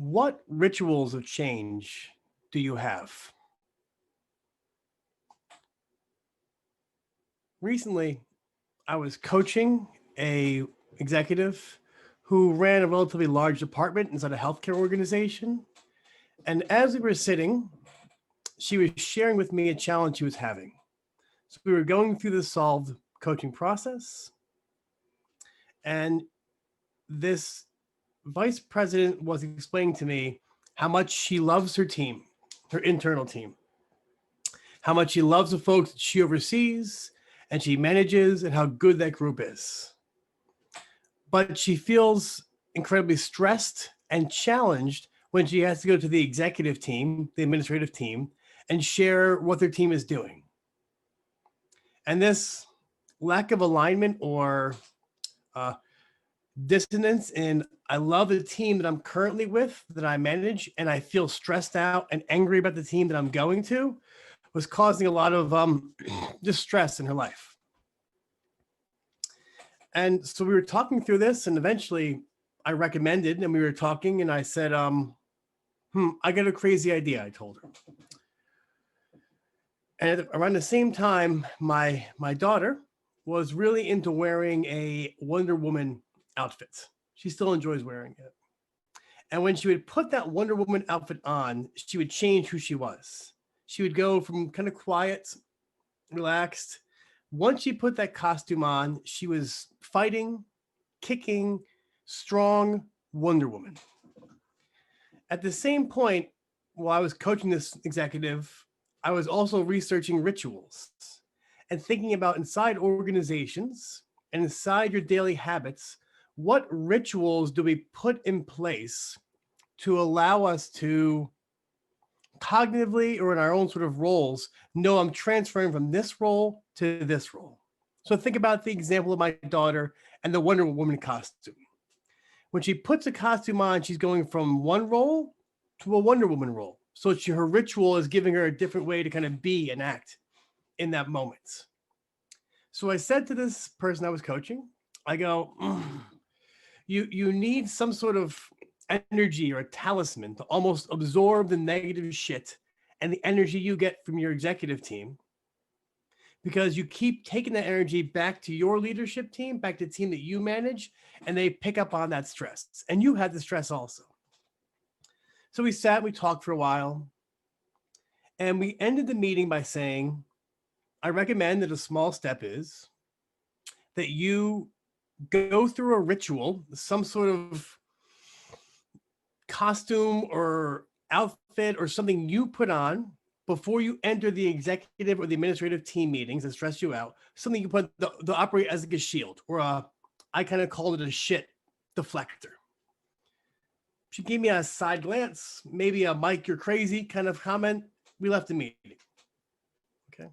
What rituals of change do you have? Recently, I was coaching a executive who ran a relatively large department inside a healthcare organization. And as we were sitting, she was sharing with me a challenge she was having. So we were going through the solved coaching process, and this vice president was explaining to me how much she loves her team, her internal team, how much she loves the folks that she oversees and she manages, and how good that group is. But she feels incredibly stressed and challenged when she has to go to the executive team, the administrative team, and share what their team is doing. And this lack of alignment or uh, dissonance in I love the team that I'm currently with, that I manage, and I feel stressed out and angry about the team that I'm going to, was causing a lot of distress in her life. And so we were talking through this, and eventually I recommended, and we were talking, and I said, I got a crazy idea, I told her. And around the same time, my daughter was really into wearing a Wonder Woman outfit. She still enjoys wearing it. And when she would put that Wonder Woman outfit on, she would change who she was. She would go from kind of quiet, relaxed. Once she put that costume on, she was fighting, kicking, strong Wonder Woman. At the same point, while I was coaching this executive, I was also researching rituals and thinking about inside organizations and inside your daily habits, what rituals do we put in place to allow us to cognitively or in our own sort of roles know I'm transferring from this role to this role. So think about the example of my daughter and the Wonder Woman costume. When she puts a costume on, she's going from one role to a Wonder Woman role. So her ritual is giving her a different way to kind of be and act in that moment. So I said to this person I was coaching, I go, you need some sort of energy or a talisman to almost absorb the negative shit and the energy you get from your executive team, because you keep taking that energy back to your leadership team, back to the team that you manage, and they pick up on that stress. And you had the stress also. So we sat, we talked for a while, and we ended the meeting by saying, I recommend that a small step is that you go through a ritual, some sort of costume or outfit or something you put on before you enter the executive or the administrative team meetings that stress you out, something you put the operate as like a shield, or I kind of called it a shit deflector. She gave me a side glance, maybe a Mike, you're crazy kind of comment. We left the meeting. Okay.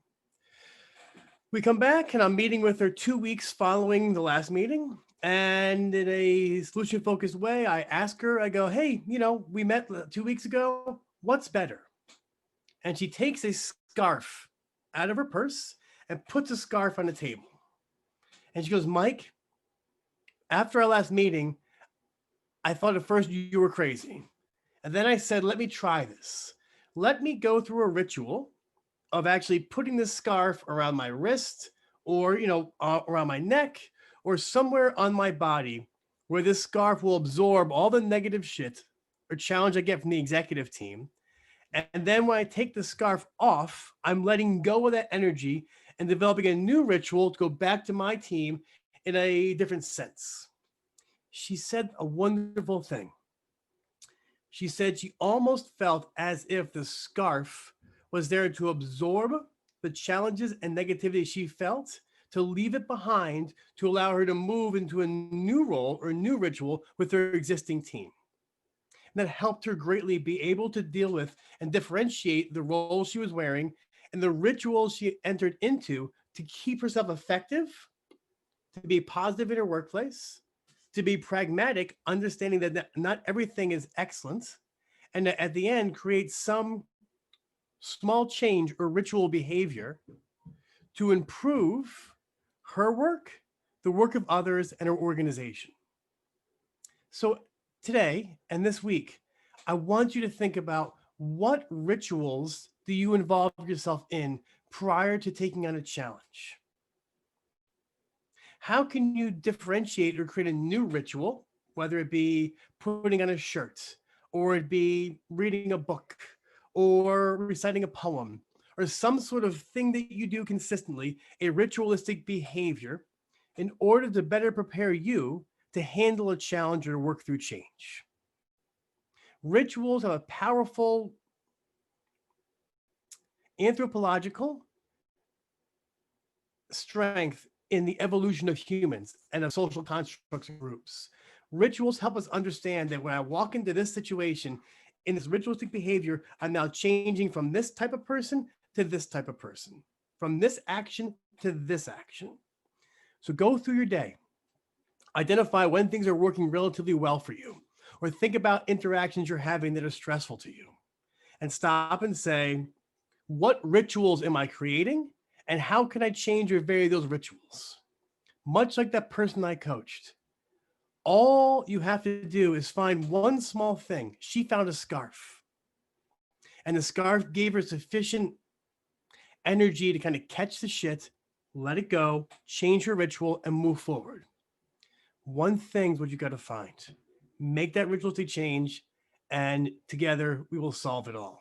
We come back and I'm meeting with her 2 weeks following the last meeting. And in a solution focused way, I ask her, I go, hey, we met 2 weeks ago. What's better? And she takes a scarf out of her purse and puts a scarf on the table. And she goes, Mike, after our last meeting, I thought at first you were crazy. And then I said, let me try this. Let me go through a ritual of actually putting this scarf around my wrist or, around my neck or somewhere on my body where this scarf will absorb all the negative shit or challenge I get from the executive team. And then when I take the scarf off, I'm letting go of that energy and developing a new ritual to go back to my team in a different sense. She said a wonderful thing. She said she almost felt as if the scarf was there to absorb the challenges and negativity she felt, to leave it behind, to allow her to move into a new role or a new ritual with her existing team. And that helped her greatly be able to deal with and differentiate the role she was wearing and the rituals she entered into to keep herself effective, to be positive in her workplace, to be pragmatic, understanding that not everything is excellent, and that at the end create some small change or ritual behavior to improve her work, the work of others, and her organization. So today and this week, I want you to think about what rituals do you involve yourself in prior to taking on a challenge? How can you differentiate or create a new ritual, whether it be putting on a shirt, or it be reading a book, or reciting a poem, or some sort of thing that you do consistently, a ritualistic behavior, in order to better prepare you to handle a challenge or work through change? Rituals have a powerful anthropological strength in the evolution of humans and of social constructs and groups. Rituals help us understand that when I walk into this situation, in this ritualistic behavior, I'm now changing from this type of person to this type of person, from this action to this action. So go through your day, identify when things are working relatively well for you, or think about interactions you're having that are stressful to you, and stop and say, what rituals am I creating? And how can I change or vary those rituals? Much like that person I coached, all you have to do is find one small thing. She found a scarf, and the scarf gave her sufficient energy to kind of catch the shit, let it go, change her ritual, and move forward. One thing's what you got to find. Make that ritualistic change, and together we will solve it all.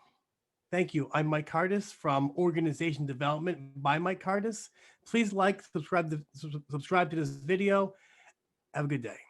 Thank you. I'm Mike Cardus from Organization Development by Mike Cardus. Please like, subscribe to this video. Have a good day.